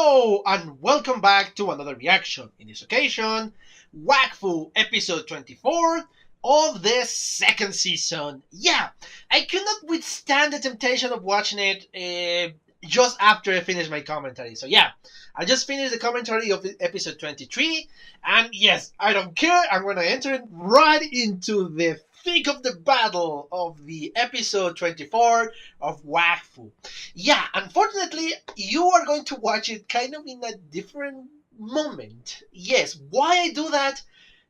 Hello and welcome back to another reaction. In this occasion, Wakfu episode 24 of the second season. Yeah, I could not withstand the temptation of watching it just after I finished my commentary. So yeah, I just finished the commentary of episode 23, and yes, I don't care. I'm going to enter right into the thick of the battle of the episode 24 of Wakfu. Yeah, unfortunately, you are going to watch it kind of in a different moment. Yes, why I do that?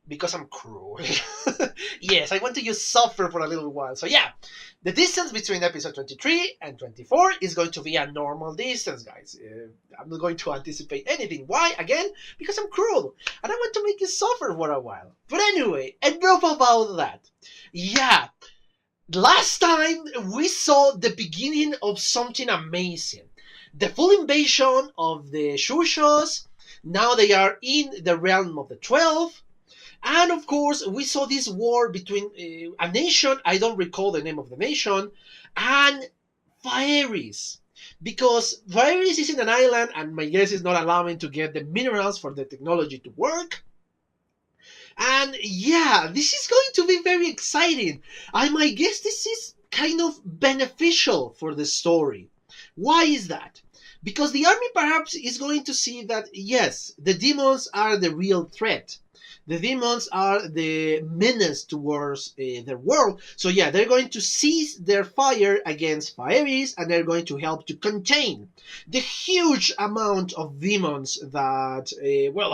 Because I'm cruel. Yes, I want to just suffer for a little while. So yeah, the distance between episode 23 and 24 is going to be a normal distance, guys. I'm not going to anticipate anything. Why? Again, because I'm cruel. And I want to make you suffer for a while. But anyway, enough about that. Yeah, last time we saw the beginning of something amazing. The full invasion of the Shushos. Now they are in the realm of the 12. And of course, we saw this war between a nation, I don't recall the name of the nation, and Faeris. Because Faeris is in an island, and my guess is not allowing to get the minerals for the technology to work. And yeah, this is going to be very exciting. I might guess this is kind of beneficial for the story. Why is that? Because the army perhaps is going to see that, yes, the demons are the real threat. The demons are the menace towards their world. So yeah, they're going to cease their fire against Faeris, and they're going to help to contain the huge amount of demons that,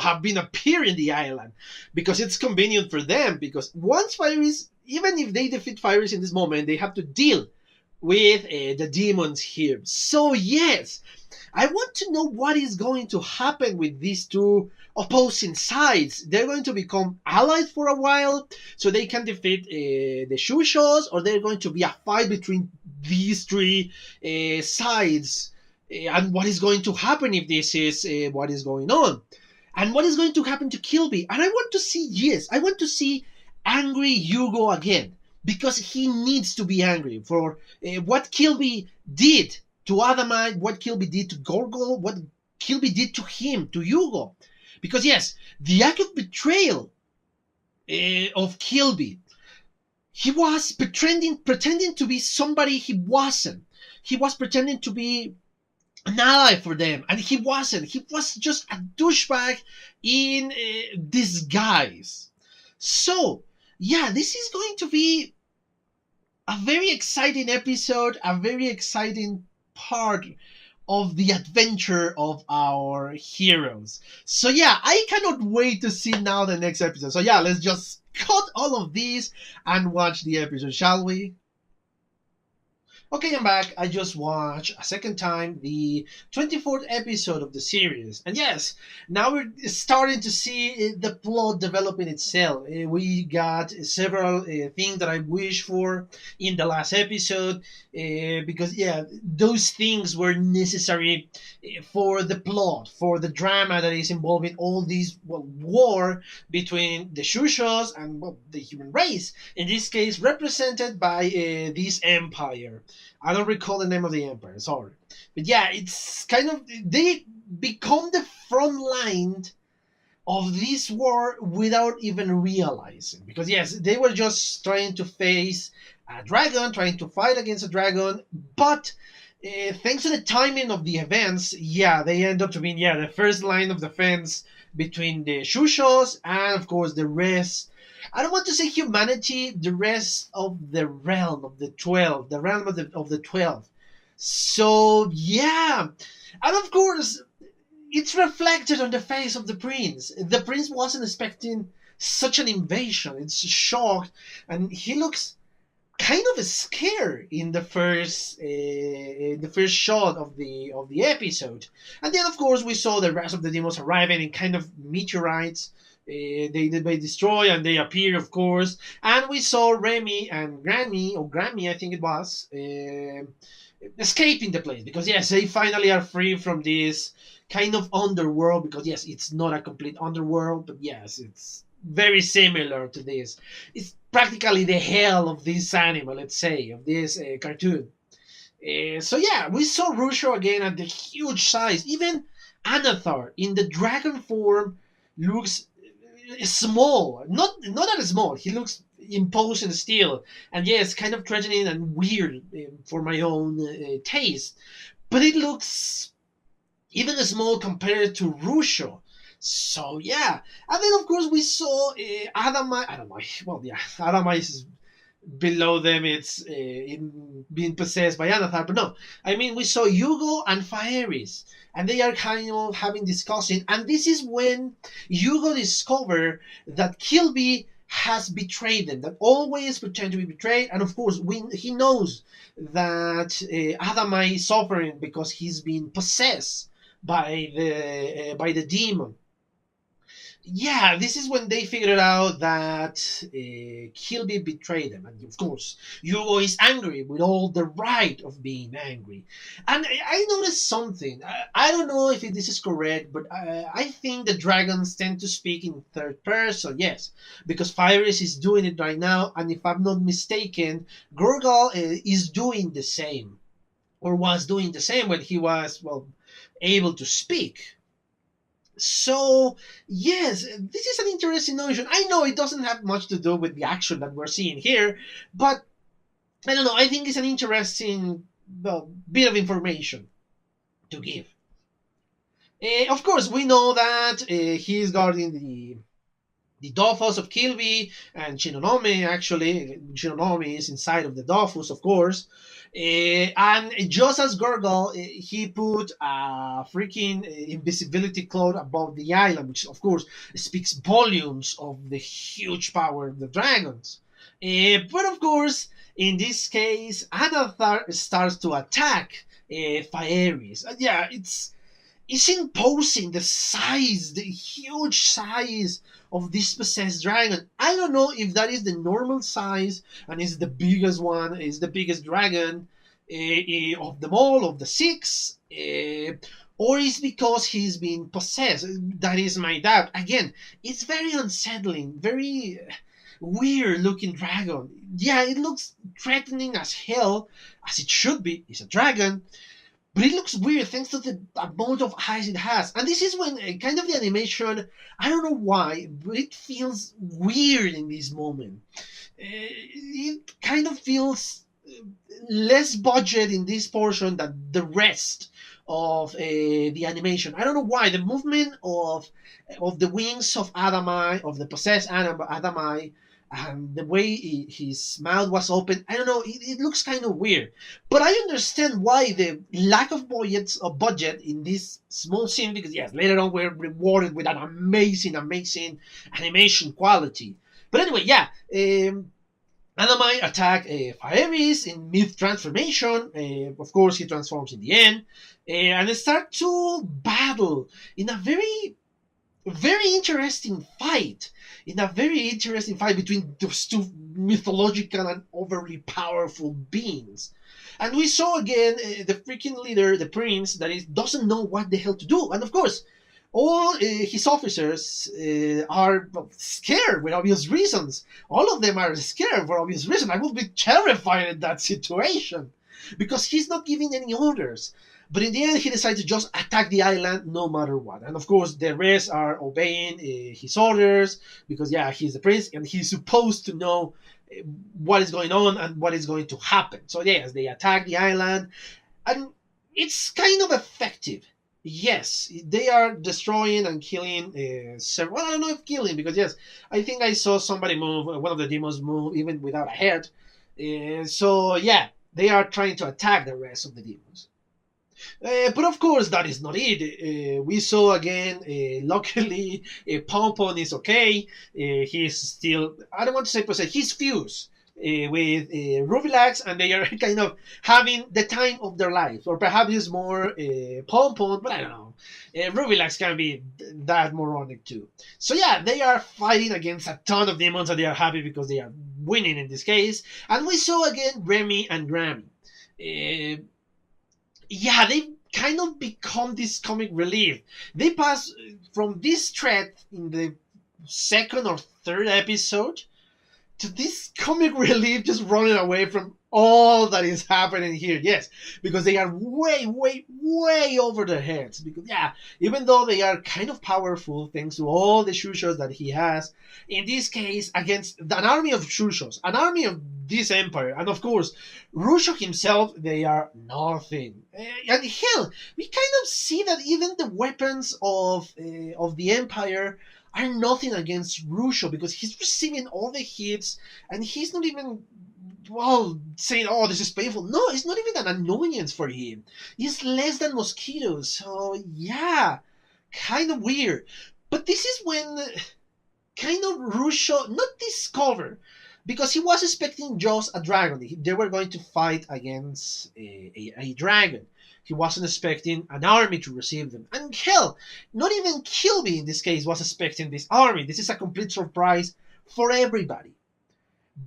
have been appearing in the island. Because it's convenient for them, because once Faeris, even if they defeat Faeris in this moment, they have to deal with the demons here. So yes, I want to know what is going to happen with these two opposing sides. They're going to become allies for a while, so they can defeat the Shushos, or they're going to be a fight between these three sides. And what is going to happen if this is what is going on? And what is going to happen to Kilby? And I want to see, yes, I want to see angry Hugo again. Because he needs to be angry for what Kilby did to Adamite, what Kilby did to Gorgol, what Kilby did to him, to Hugo. Because yes, the act of betrayal of Kilby, he was pretending to be somebody he wasn't. He was pretending to be an ally for them, and he wasn't. He was just a douchebag in disguise. So, yeah, this is going to be a very exciting episode, a very exciting part of the adventure of our heroes. So yeah, I cannot wait to see now the next episode. So yeah, let's just cut all of these and watch the episode, shall we? Okay, I'm back. I just watched a second time the 24th episode of the series. And yes, now we're starting to see the plot developing itself. We got several things that I wish for in the last episode. Because, yeah, those things were necessary for the plot, for the drama that is involving all this war between the Shushos and the human race. In this case, represented by this empire. I don't recall the name of the empire, sorry. But yeah, it's kind of, they become the front line of this war without even realizing. Because yes, they were just trying to face a dragon, trying to fight against a dragon, but thanks to the timing of the events, yeah, they end up to being, yeah, the first line of defense between the Shushos and, of course, the rest. I don't want to say humanity, the rest of the realm of the 12, the realm of the 12. So, yeah. And of course, it's reflected on the face of the prince. The prince wasn't expecting such an invasion. It's shocked, and he looks kind of scared in the first shot of the episode. And then, of course, we saw the rest of the demons arriving in kind of meteorites. They destroy and they appear, of course. And we saw Remy and Grammy, I think it was, escaping the place. Because, yes, they finally are free from this kind of underworld. Because, yes, it's not a complete underworld, but yes, it's very similar to this. It's practically the hell of this anime, let's say, of this cartoon. So, yeah, we saw Rusho again at the huge size. Even Anathar in the dragon form looks small, not that small. He looks imposing still, and yes, kind of threatening and weird for my own taste. But it looks even small compared to Rusho. So yeah, and then of course we saw Adamai. Adamai, well yeah, Adamai is below them. It's in being possessed by Anathar, but no, I mean we saw Yugo and Faeris, and they are kind of having discussing, and this is when Yugo discover that Kilby has betrayed them, that always pretend to be betrayed, and of course he knows that Adamai is suffering because he's been possessed by the demon. Yeah, this is when they figured out that Kilby betrayed them, and of course, Yugo is angry with all the right of being angry. And I noticed something. I don't know if this is correct, but I think the dragons tend to speak in third person. Yes, because Fyrus is doing it right now, and if I'm not mistaken, Gurgle is doing the same, or was doing the same when he was able to speak. So, yes, this is an interesting notion. I know it doesn't have much to do with the action that we're seeing here, but I don't know. I think it's an interesting bit of information to give. Of course, we know that he is guarding the Dofus of Kilby and Shinonome. Actually, Shinonome is inside of the Dofus, of course. And just as Gurgle, he put a freaking invisibility cloud above the island, which of course speaks volumes of the huge power of the dragons. But of course, in this case, Anathar starts to attack Faeris. Yeah, it's imposing the size, the huge size of this possessed dragon. I don't know if that is the normal size and is the biggest one, is the biggest dragon of them all, of the six, or is because he's been possessed. That is my doubt. Again, it's very unsettling, very weird looking dragon. Yeah, it looks threatening as hell, as it should be. It's a dragon, but it looks weird thanks to the amount of eyes it has. And this is when kind of the animation, I don't know why, but it feels weird in this moment. It kind of feels less budget in this portion than the rest of the animation. I don't know why. The movement of the wings of Adamai, of the possessed Adamai, and the way his mouth was open, I don't know, it looks kind of weird. But I understand why the lack of budget in this small scene, because yes, later on we're rewarded with an amazing, amazing animation quality. But anyway, yeah, Anamai attack Faeris in mid-transformation. Of course, he transforms in the end. And they start to battle in a very interesting fight. In a very interesting fight between those two mythological and overly powerful beings. And we saw again the freaking leader, the prince, that doesn't know what the hell to do. And of course, all his officers are scared with obvious reasons. All of them are scared for obvious reasons. I would be terrified in that situation because he's not giving any orders. But in the end, he decides to just attack the island no matter what. And of course, the rest are obeying his orders because, yeah, he's the prince and he's supposed to know what is going on and what is going to happen. So, yes, they attack the island and it's kind of effective. Yes, they are destroying and killing several. Well, I don't know if killing because, yes, I think I saw somebody move, one of the demons move even without a head. So, yeah, they are trying to attack the rest of the demons. But of course, that is not it. We saw again, luckily, Pompon is okay. He's still, I don't want to say possessed, he's fused with Rubilax, and they are kind of having the time of their lives. Or perhaps it's more Pompon, but I don't know. Rubilax can be that moronic too. So yeah, they are fighting against a ton of demons, and they are happy because they are winning in this case. And we saw again Remy and Grammy. Yeah, they kind of become this comic relief. They pass from this threat in the second or third episode to this comic relief just running away from all that is happening here. Yes, because they are way, way, way over their heads. Because yeah, even though they are kind of powerful thanks to all the shushos that he has, in this case against an army of shushos, an army of this empire, and of course, Rusho himself, they are nothing. And hell, we kind of see that even the weapons of the empire are nothing against Rusho because he's receiving all the hits and he's not even saying, "Oh, this is painful." No, it's not even an annoyance for him. It's less than mosquitoes. So yeah, kind of weird. But this is when kind of Rusho not discover because he was expecting just a dragon. They were going to fight against a dragon. He wasn't expecting an army to receive them. And hell, not even Kilby in this case was expecting this army. This is a complete surprise for everybody.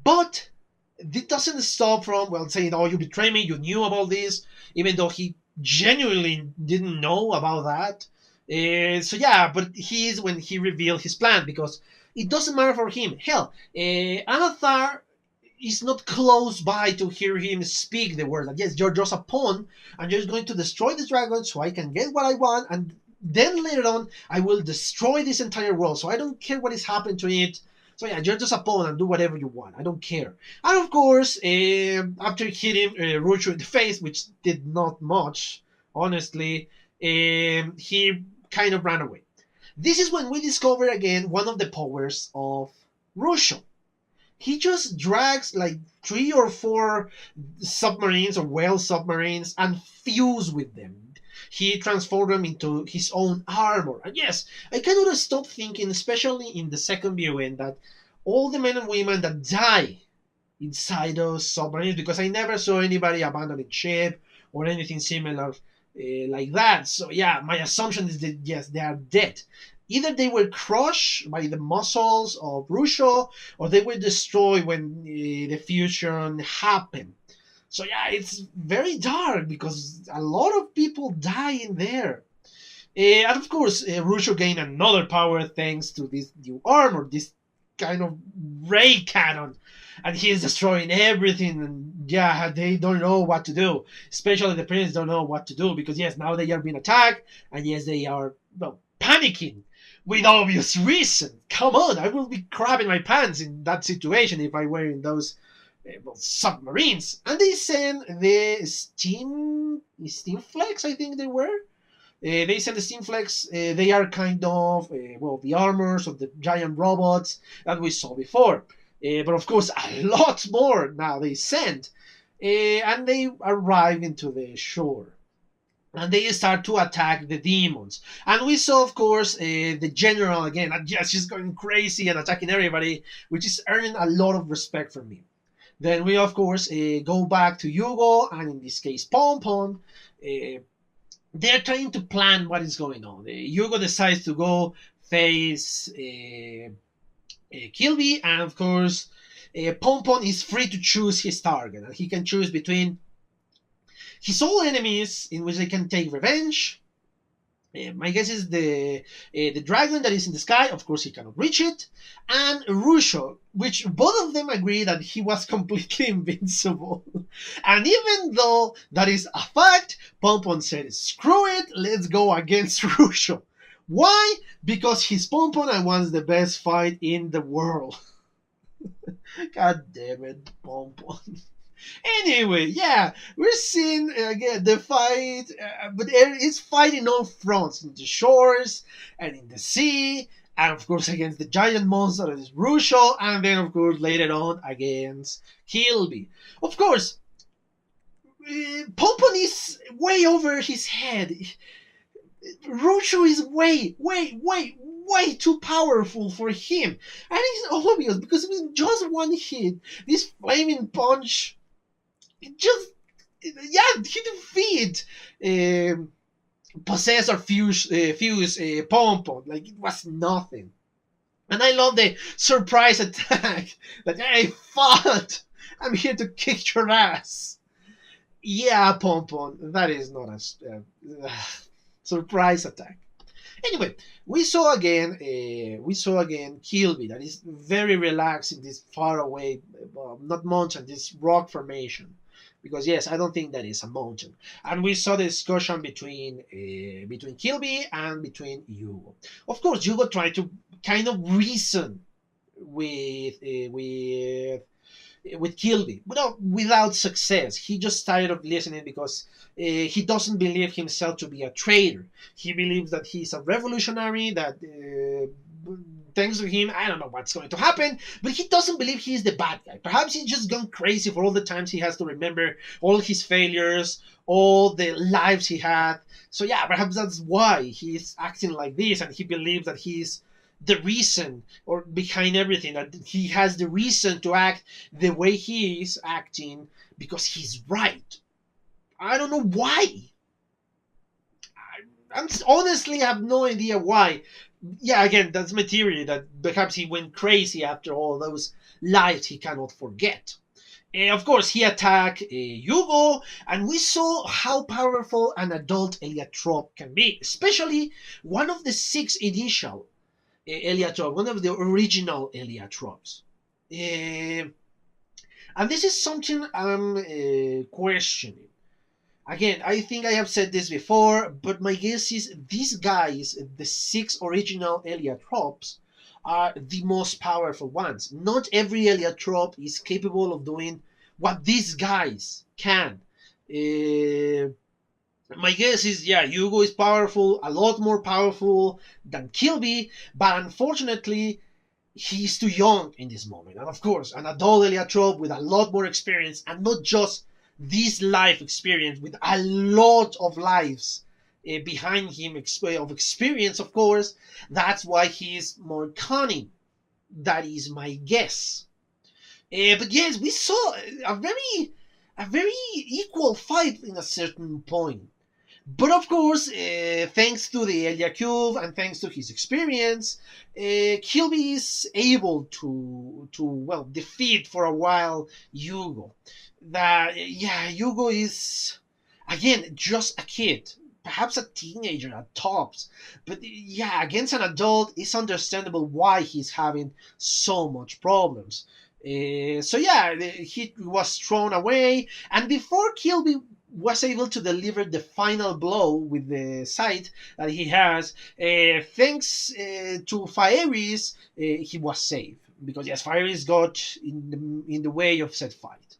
But it doesn't stop from, saying, "Oh, you betrayed me, you knew about this," even though he genuinely didn't know about that. So yeah, but he's when he revealed his plan because it doesn't matter for him. Hell, Anathar is not close by to hear him speak the word that yes, you're just a pawn and you're going to destroy the dragon so I can get what I want, and then later on I will destroy this entire world. So I don't care what is happening to it. So yeah, you're just a pawn and do whatever you want. I don't care. And of course, after hitting Rucho in the face, which did not much, honestly, he kind of ran away. This is when we discover again one of the powers of Rucho. He just drags like 3 or 4 submarines or whale submarines and fuse with them. He transformed them into his own armor. And yes, I cannot stop thinking, especially in the second viewing, that all the men and women that die inside those submarines, because I never saw anybody abandoning ship or anything similar like that. So yeah, my assumption is that yes, they are dead. Either they were crushed by the muscles of Rusho, or they were destroyed when the fusion happened. So yeah, it's very dark because a lot of people die in there. And of course, Rusho gained another power thanks to this new armor, this kind of ray cannon. And he's destroying everything. And yeah, they don't know what to do. Especially the prince don't know what to do because yes, now they are being attacked. And yes, they are panicking with obvious reason. Come on, I will be crapping my pants in that situation if I were in those submarines. And they send the steam flex, I think they were. They send the steam flex. They are kind of the armors of the giant robots that we saw before. But of course, a lot more now they send. And they arrive into the shore. And they start to attack the demons. And we saw, of course, the general again. And yes, she's going crazy and attacking everybody, which is earning a lot of respect from me. Then we, of course, go back to Yugo, and in this case, Pom Pom. They're trying to plan what is going on. Yugo decides to go face Kilby, and of course, Pom Pom is free to choose his target. And he can choose between his old enemies, in which they can take revenge. My guess is the dragon that is in the sky. Of course, he cannot reach it. And Rusho, which both of them agree that he was completely invincible. And even though that is a fact, Pom Pom said, "Screw it, let's go against Rusho." Why? Because he's Pom Pom and wants the best fight in the world. God damn it, Pom Pom. Anyway, yeah, we're seeing again the fight, but it's fighting on fronts, in the shores and in the sea, and of course against the giant monster that is Rusho, and then of course later on against Kilby. Of course, Pom Pom is way over his head. Rusho is way too powerful for him, and it's obvious because with just one hit, this flaming punch. He defeat possess or fuse Pom Pom like it was nothing. And I love the surprise attack that I fought. I'm here to kick your ass. Yeah, Pom Pom, that is not a surprise attack. Anyway, we saw again Kilby that is very relaxed in this far away, not mountain, this rock formation. Because yes, I don't think that is a mountain. And we saw the discussion between Kilby and between Hugo. Of course, Hugo tried to kind of reason with uh, with with Kilby, but no, without success. He just tired of listening because he doesn't believe himself to be a traitor. He believes that he's a revolutionary, that thanks to him, I don't know what's going to happen, but he doesn't believe he's the bad guy. Perhaps he's just gone crazy for all the times he has to remember all his failures, all the lives he had. So yeah, perhaps that's why he's acting like this, and he believes that he's the reason or behind everything, that he has the reason to act the way he is acting because he's right. I don't know why. I'm honestly have no idea why. Yeah, again, that's my theory that perhaps he went crazy after all those lives he cannot forget. Of course, he attacked Hugo, and we saw how powerful an adult Eliatrope can be, especially one of the six initial Eliatrope, one of the original Eliatropes. Uh, and this is something I'm questioning. Again, I think I have said this before, but my guess is these guys, the six original Eliatropes, are the most powerful ones. Not every Eliatrope is capable of doing what these guys can. Uh, my guess is, yeah, Hugo is powerful, a lot more powerful than Kilby, but unfortunately, he's too young in this moment. And of course, an adult Eliatrope with a lot more experience, and not just this life experience, with a lot of lives behind him of experience, of course. That's why he's more cunning. That is my guess. But yes, we saw a very equal fight in a certain point. But of course, thanks to the Elia Cube and thanks to his experience, Kilby is able to well defeat for a while Hugo. That yeah, Hugo is again just a kid, perhaps a teenager at tops. But yeah, against an adult, it's understandable why he's having so much problems. So yeah, he was thrown away, and before Kilby was able to deliver the final blow with the sight that he has, thanks to Fieris, he was safe because yes, Fieris got in the way of said fight.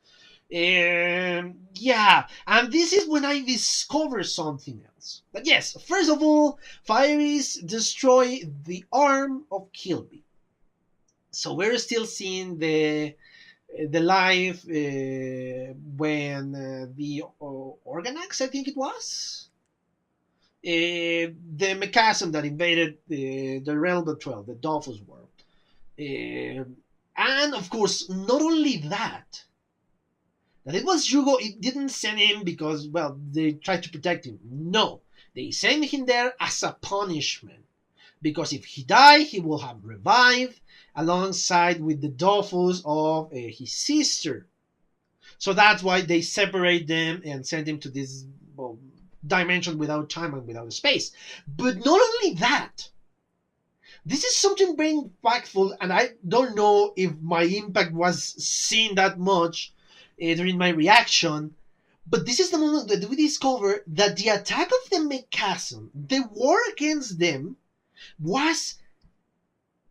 Yeah, and this is when I discover something else. But yes, first of all, Fieris destroy the arm of Kilby. So we're still seeing the life when the Organax, I think it was, the mechanism that invaded the realm of 12, the Dolphus world. And of course, not only that it was Hugo, it didn't send him because, well, they tried to protect him. No, they sent him there as a punishment. Because if he died, he will have revived alongside with the Dolphus of his sister. So that's why they separate them and send him to this, well, dimension without time and without space. But not only that, this is something very impactful, and I don't know if my impact was seen that much during my reaction, but this is the moment that we discover that the attack of the Mechasm, the war against them, was,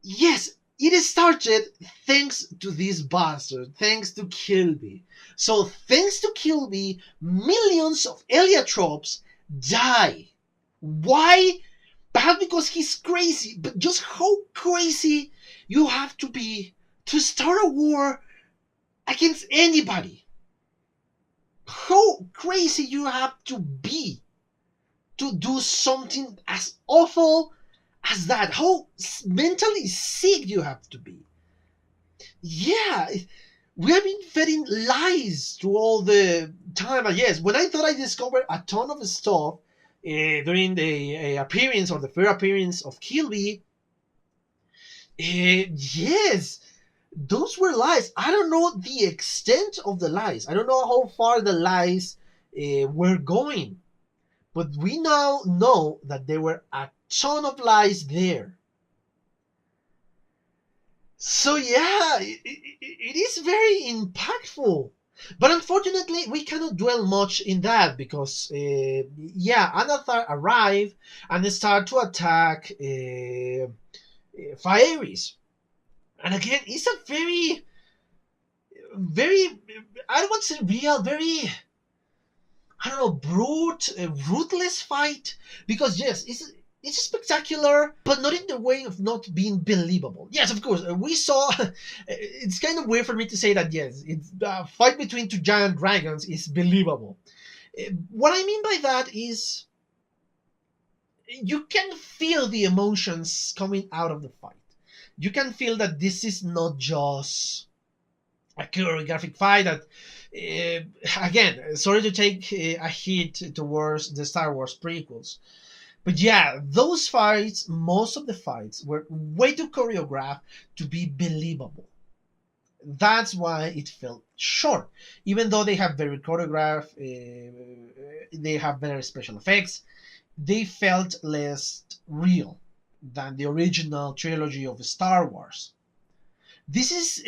yes, it started thanks to this bastard, thanks to Kilby. So thanks to Kilby, millions of Eliatropes die. Why? Perhaps because he's crazy, but just how crazy you have to be to start a war against anybody. How crazy you have to be to do something as awful as that. How mentally sick you have to be. Yeah, we have been feeding lies to all the time. And yes, when I thought I discovered a ton of stuff during the appearance or the first appearance of Kilby, yes, those were lies. I don't know the extent of the lies. I don't know how far the lies were going. But we now know that there were a ton of lies there. So yeah, it is very impactful. But unfortunately, we cannot dwell much in that because, yeah, Anathar arrive and they start to attack Fieris. And again, it's a very, very, I don't want to say real, very, I don't know, ruthless fight. Because yes, it's spectacular, but not in the way of not being believable. Yes, of course, we saw. It's kind of weird for me to say that. Yes, it's a fight between two giant dragons is believable. What I mean by that is you can feel the emotions coming out of the fight. You can feel that this is not just a choreographic fight that again, sorry to take a hit towards the Star Wars prequels, but yeah, those fights, most of the fights were way too choreographed to be believable. That's why it felt short, even though they have very choreographed, they have better special effects. They felt less real than the original trilogy of Star Wars. This is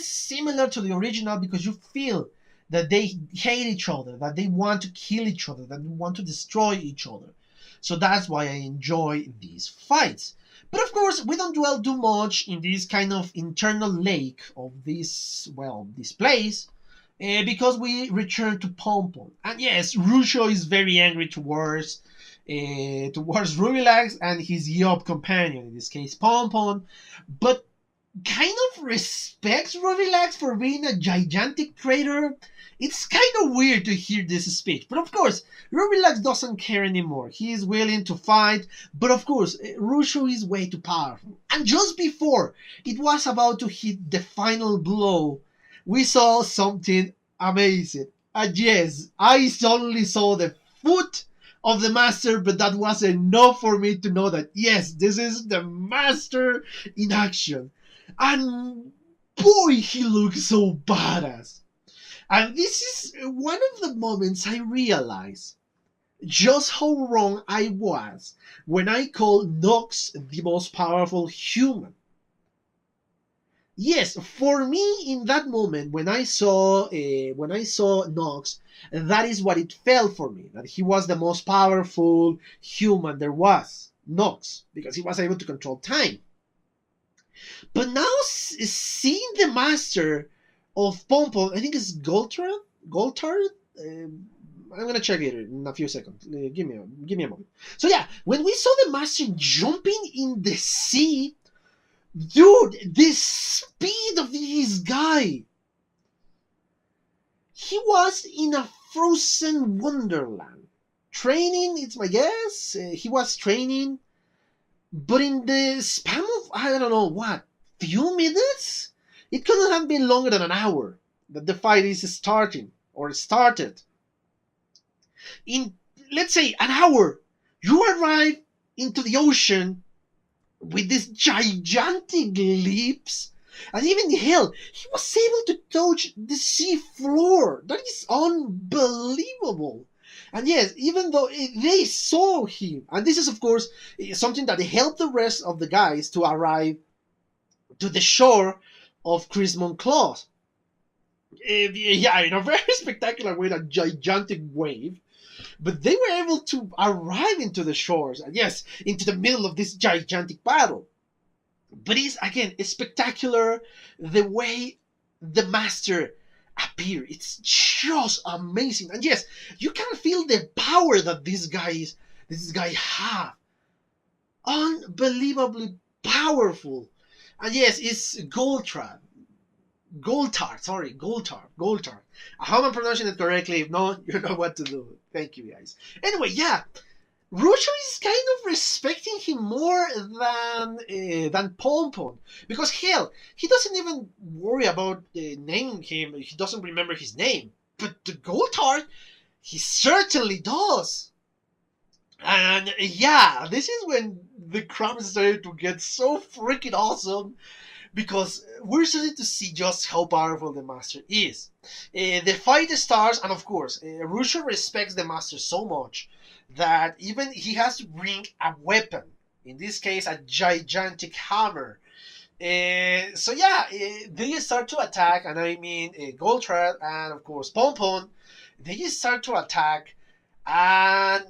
similar to the original because you feel that they hate each other, that they want to kill each other, that they want to destroy each other. So that's why I enjoy these fights. But of course, we don't dwell too much in this kind of internal lake of this place, because we return to Pompon. And yes, Rusho is very angry towards Rubilax and his Yob companion, in this case Pompon, but kind of respects Rubilax for being a gigantic traitor. It's kind of weird to hear this speech, but of course, Rubilax doesn't care anymore. He is willing to fight, but of course, Rusho is way too powerful. And just before it was about to hit the final blow, we saw something amazing. And yes, I only saw the foot of the master, but that was enough for me to know that yes, this is the master in action. And boy, he looks so badass. And this is one of the moments I realized just how wrong I was when I called Nox the most powerful human. Yes, for me in that moment when I saw Nox, that is what it felt for me, that he was the most powerful human there was, Nox, because he was able to control time. But now seeing the master of Pompon, I think it's Goltard. I'm gonna check it in a few seconds. Give me a moment. So yeah, when we saw the master jumping in the sea, dude, the speed of this guy. He was in a frozen wonderland. Training, it's my guess. He was training, but in the span of, I don't know what, few minutes? It couldn't have been longer than an hour that the fight is starting, or started. In, let's say, an hour, you arrive into the ocean with these gigantic leaps, and even hell, he was able to touch the sea floor. That is unbelievable. And yes, even though they saw him, and this is of course something that helped the rest of the guys to arrive to the shore of Chrismon Claws. Yeah, in a very spectacular way, a gigantic wave. But they were able to arrive into the shores, and yes, into the middle of this gigantic battle. But it's spectacular the way the master appeared. It's just amazing. And yes, you can feel the power that this guy have. Unbelievably powerful. And yes, it's Goldtard. I hope I'm pronouncing it correctly. If not, you know what to do. Thank you, guys. Anyway, yeah, Rusho is kind of respecting him more than Pompon, because hell, he doesn't even worry about naming him. He doesn't remember his name, but the Goldtard, he certainly does. And yeah, this is when the crumbs started to get so freaking awesome, because we're starting to see just how powerful the master is. The fight starts, and of course, Rusho respects the master so much that even he has to bring a weapon. In this case, a gigantic hammer. So yeah, they start to attack, and I mean Goldthread and of course Pompon. They start to attack, and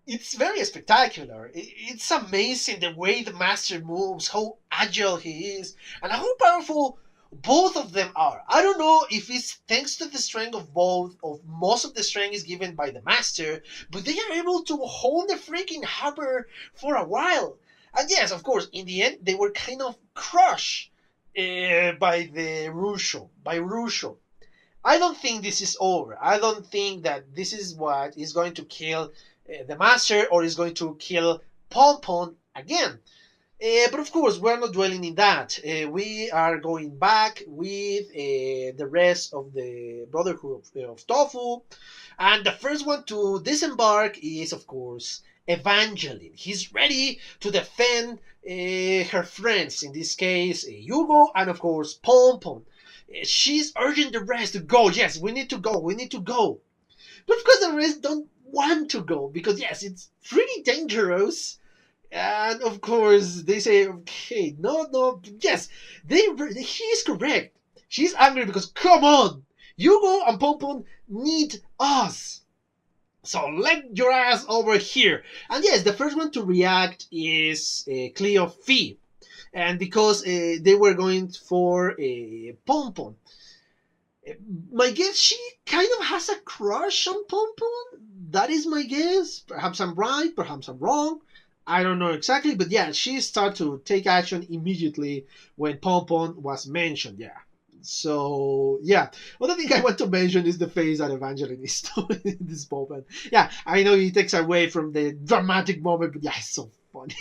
it's very spectacular. It's amazing the way the master moves, how agile he is, and how powerful both of them are. I don't know if it's thanks to the strength of both, of most of the strength is given by the master, but they are able to hold the freaking hammer for a while. And yes, of course, in the end, they were kind of crushed by Rusho. I don't think this is over. I don't think that this is what is going to kill the master or is going to kill Pompon again. But of course, we're not dwelling in that. We are going back with the rest of the Brotherhood of Tofu. And the first one to disembark is, of course, Evangeline. He's ready to defend her friends, in this case, Hugo and, of course, Pompon. She's urging the rest to go. Yes, we need to go. We need to go. But of course, the rest don't want to go because, yes, it's pretty dangerous. And of course, they say, okay, no, no, yes, he is correct. She's angry because, come on, Hugo and Pompon need us. So let your ass over here. And yes, the first one to react is Cleo Fee. And because they were going for Pompon. My guess, she kind of has a crush on Pompon. That is my guess. Perhaps I'm right, perhaps I'm wrong. I don't know exactly, but yeah, she started to take action immediately when Pompon was mentioned. Yeah. So yeah, other thing I want to mention is the face that Evangeline is doing in this moment. Yeah, I know it takes away from the dramatic moment, but yeah, it's so funny.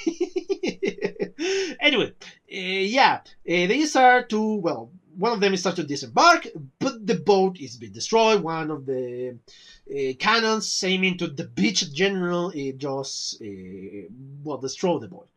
Anyway, they start to, well, one of them starts to disembark, but the boat is being destroyed. One of the cannons aiming to the beach general, it just destroy the boat.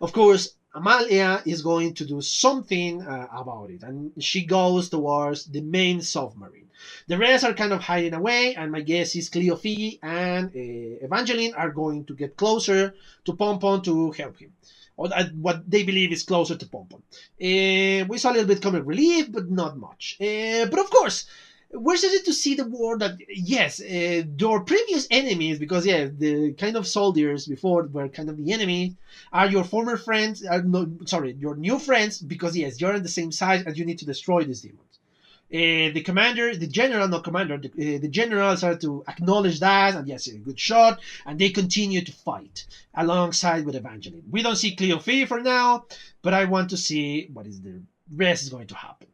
Of course, Amalia is going to do something about it, and she goes towards the main submarine. The rest are kind of hiding away, and my guess is Cleophile and Evangeline are going to get closer to Pompon to help him, or what they believe is closer to Pompon. We saw a little bit comic relief, but not much. But of course, we're starting to see the war that, yes, your previous enemies, because, yeah, the kind of soldiers before were kind of the enemy, are your former friends, your new friends, because, yes, you're on the same side and you need to destroy these demons. The general started to acknowledge that, and yes, a good shot, and they continue to fight alongside with Evangeline. We don't see Cleophile for now, but I want to see what is the rest is going to happen.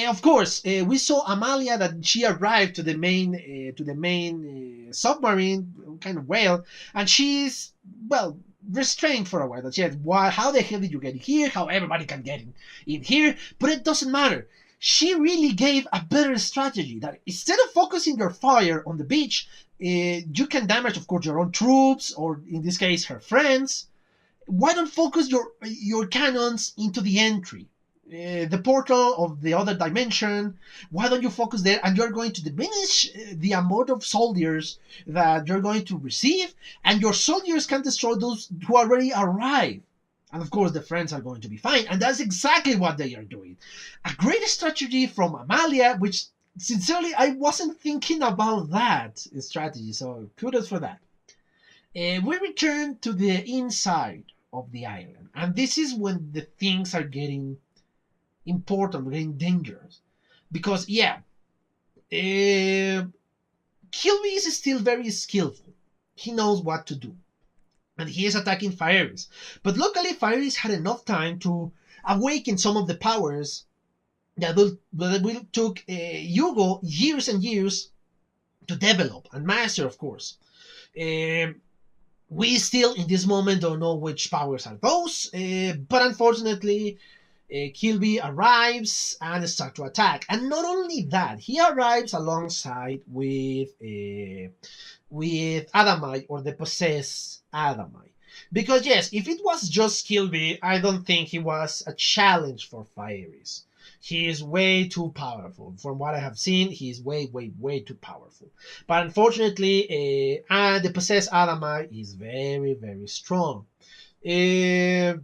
Of course, we saw Amalia that she arrived to the main submarine, kind of whale, and she's, well, restrained for a while. That she had, how the hell did you get here? How everybody can get in here? But it doesn't matter. She really gave a better strategy that instead of focusing your fire on the beach, you can damage, of course, your own troops, or in this case, her friends. Why don't focus your cannons into the entry? The portal of the other dimension. Why don't you focus there? And you're going to diminish the amount of soldiers that you're going to receive, and your soldiers can destroy those who already arrived. And of course, the friends are going to be fine. And that's exactly what they are doing. A great strategy from Amalia, which sincerely, I wasn't thinking about that strategy. So kudos for that. We return to the inside of the island. And this is when the things are getting important, getting dangerous. Because, yeah, Kilby is still very skillful. He knows what to do. And he is attacking Fieris. But luckily, Fieris had enough time to awaken some of the powers that will took Hugo years and years to develop and master, of course. We still, in this moment, don't know which powers are those, but unfortunately, Kilby arrives and starts to attack. And not only that, he arrives alongside with Adamite, or the possessed Adamite. Because yes, if it was just Kilby, I don't think he was a challenge for Fieris. He is way too powerful. From what I have seen, he is way, way, way too powerful. But unfortunately, the possessed Adamite is very, very strong. Uh,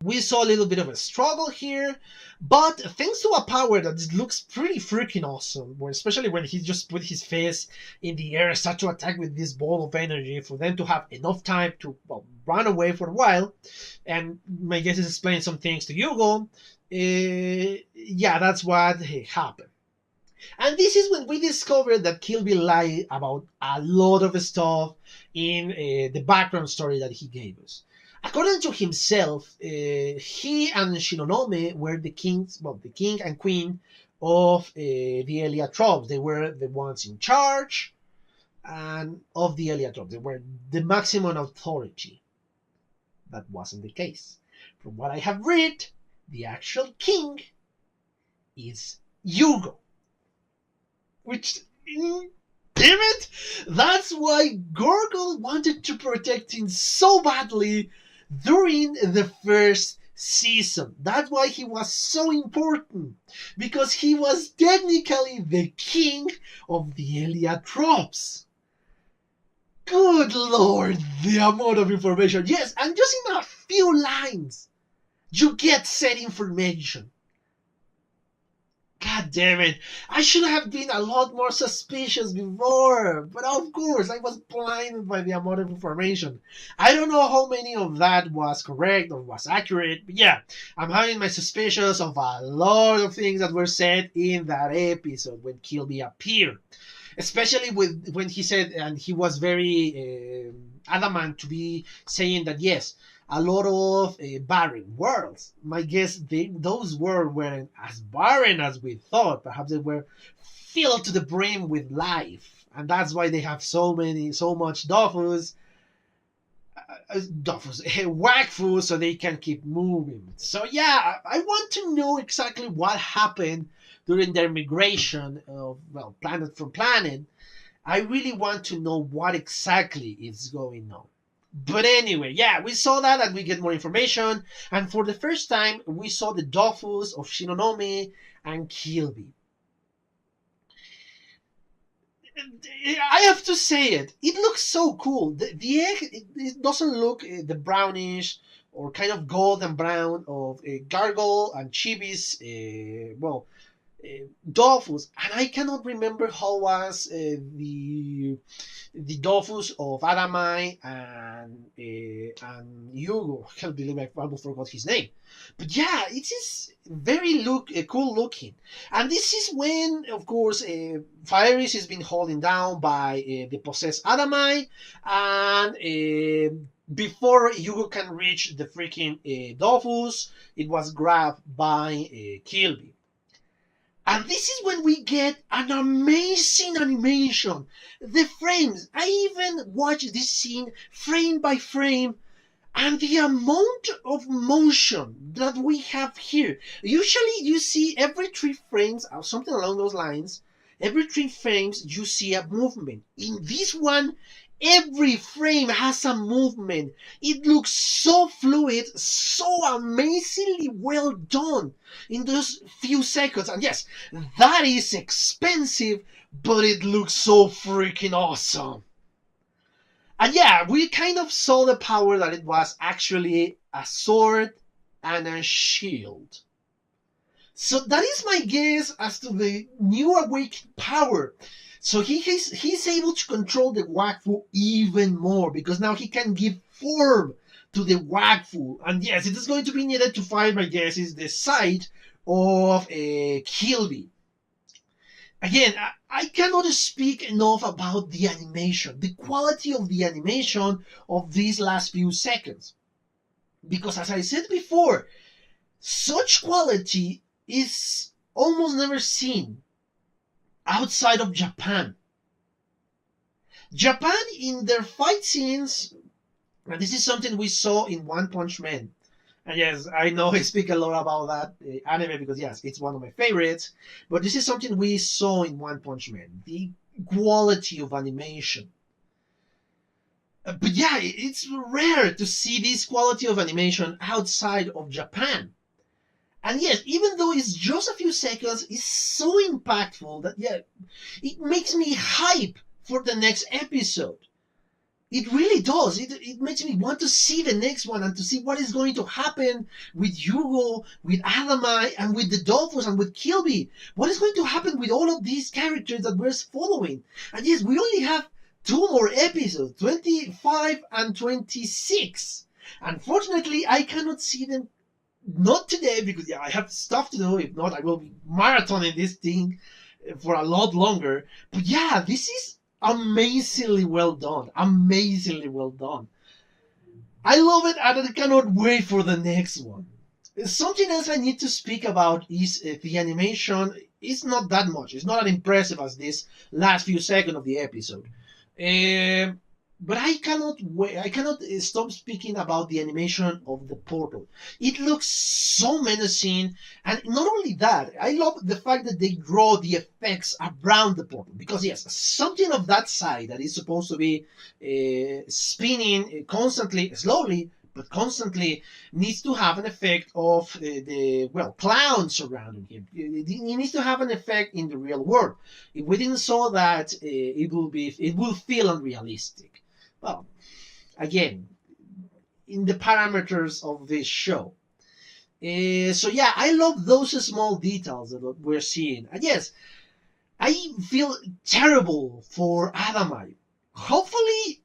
we saw a little bit of a struggle here, but thanks to a power that looks pretty freaking awesome, especially when he just put his face in the air, start to attack with this ball of energy for them to have enough time to run away for a while, and my guess is explain some things to Hugo. Yeah, that's what happened. And this is when we discovered that Kilby lied about a lot of stuff in the background story that he gave us. According to himself, he and Shinonome were the kings, well, the king and queen of the Eliatropes. They were the ones in charge and of the Eliatropes. They were the maximum authority. That wasn't the case. From what I have read, the actual king is Hugo. Which, damn it, that's why Gorgle wanted to protect him so badly during the first season. That's why he was so important, because he was technically the king of the Eliatropes. Good lord, the amount of information. Yes, and just in a few lines, you get said information. God damn it. I should have been a lot more suspicious before. But of course, I was blinded by the amount of information. I don't know how many of that was correct or was accurate. But yeah, I'm having my suspicions of a lot of things that were said in that episode when Kilby appeared. Especially when he said, and he was very adamant to be saying that yes, a lot of barren worlds. My guess, those worlds weren't as barren as we thought. Perhaps they were filled to the brim with life, and that's why they have so much Wakfu, so they can keep moving. So yeah, I want to know exactly what happened during their migration of planet from planet. I really want to know what exactly is going on. But anyway, yeah, we saw that and we get more information. And for the first time, we saw the Dofus of Shinonome and Kilby. I have to say it. It looks so cool. The egg, it doesn't look the brownish or kind of golden brown of Gargle and Chibi's, Dofus, and I cannot remember how was the Dofus of Adamai and Hugo. I can't believe I almost forgot his name. But yeah, it is very cool looking. And this is when, of course, Fieris is being holding down by the possessed Adamai, and before Hugo can reach the freaking Dofus, it was grabbed by Kilby. And this is when we get an amazing animation. The frames, I even watched this scene frame by frame, and the amount of motion that we have here. Usually you see every 3 frames, or something along those lines, every 3 frames you see a movement. In this one, every frame has a movement. It looks so fluid, so amazingly well done in those few seconds. And yes, that is expensive, but it looks so freaking awesome. And yeah, we kind of saw the power that it was actually a sword and a shield. So that is my guess as to the new awakened power. So he's able to control the Wakfu even more, because now he can give form to the Wakfu. And yes, it is going to be needed to find, my guess, is the side of Kilby. Again, I cannot speak enough about the animation, the quality of the animation of these last few seconds. Because as I said before, such quality is almost never seen outside of Japan. Japan, in their fight scenes, and this is something we saw in One Punch Man. And yes, I know I speak a lot about that anime because yes, it's one of my favorites. But this is something we saw in One Punch Man. The quality of animation. But yeah, it's rare to see this quality of animation outside of Japan. And yes, even though it's just a few seconds, it's so impactful that yeah, it makes me hype for the next episode. It really does. It makes me want to see the next one and to see what is going to happen with Hugo, with Adamai, and with the Dolphus and with Kilby. What is going to happen with all of these characters that we're following? And yes, we only have 2 more episodes, 25 and 26. Unfortunately, I cannot see them, not today, because yeah, I have stuff to do. If not, I will be marathoning this thing for a lot longer. But yeah, this is amazingly well done. Amazingly well done. I love it and I cannot wait for the next one. Something else I need to speak about is the animation. It's not that much. It's not as impressive as this last few seconds of the episode. But I cannot wait. I cannot stop speaking about the animation of the portal. It looks so menacing, and not only that, I love the fact that they draw the effects around the portal. Because yes, something of that side that is supposed to be spinning constantly, slowly, but constantly, needs to have an effect of the clowns surrounding him. It needs to have an effect in the real world. If we didn't saw that, it will feel unrealistic. Well, again, in the parameters of this show. So yeah, I love those small details that we're seeing. And yes, I feel terrible for Adamai. Hopefully,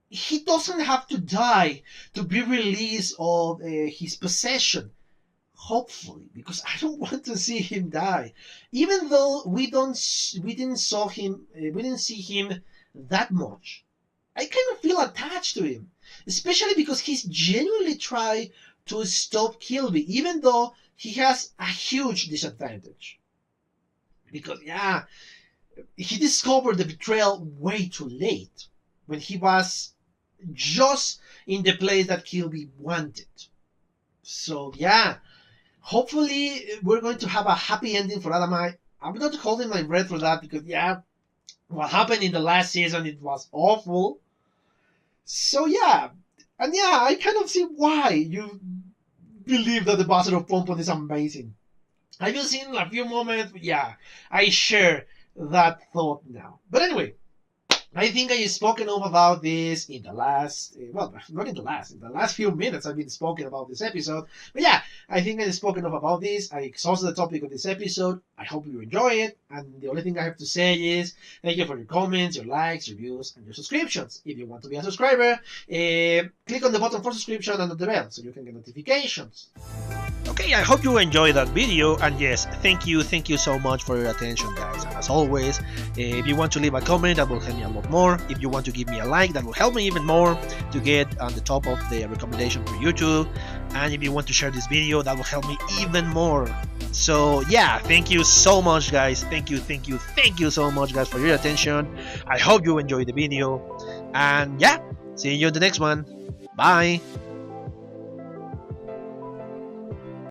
he doesn't have to die to be released of his possession. Hopefully, because I don't want to see him die. Even though we didn't see him that much. I kind of feel attached to him, especially because he's genuinely tried to stop Kilby, even though he has a huge disadvantage. Because, yeah, he discovered the betrayal way too late, when he was just in the place that Kilby wanted. So, yeah, hopefully we're going to have a happy ending for Adamai. I'm not holding my breath for that because, yeah, what happened in the last season, it was awful. So yeah, and yeah, I kind of see why you believe that the Bastard of Pompon is amazing. I've just seen a few moments, yeah, I share that thought now. But anyway, I think I have spoken about this in the last, not in the last few minutes I've been speaking about this episode. But yeah, I think I have spoken about this. I exhausted the topic of this episode. I hope you enjoy it. And the only thing I have to say is thank you for your comments, your likes, reviews, and your subscriptions. If you want to be a subscriber, click on the button for subscription and on the bell so you can get notifications. Okay, I hope you enjoyed that video, and yes, thank you so much for your attention, guys. And as always, if you want to leave a comment, that will help me a lot more. If you want to give me a like, that will help me even more to get on the top of the recommendation for YouTube. And if you want to share this video, that will help me even more. So yeah, thank you so much, guys. Thank you so much, guys, for your attention. I hope you enjoyed the video, and yeah, see you in the next one. Bye.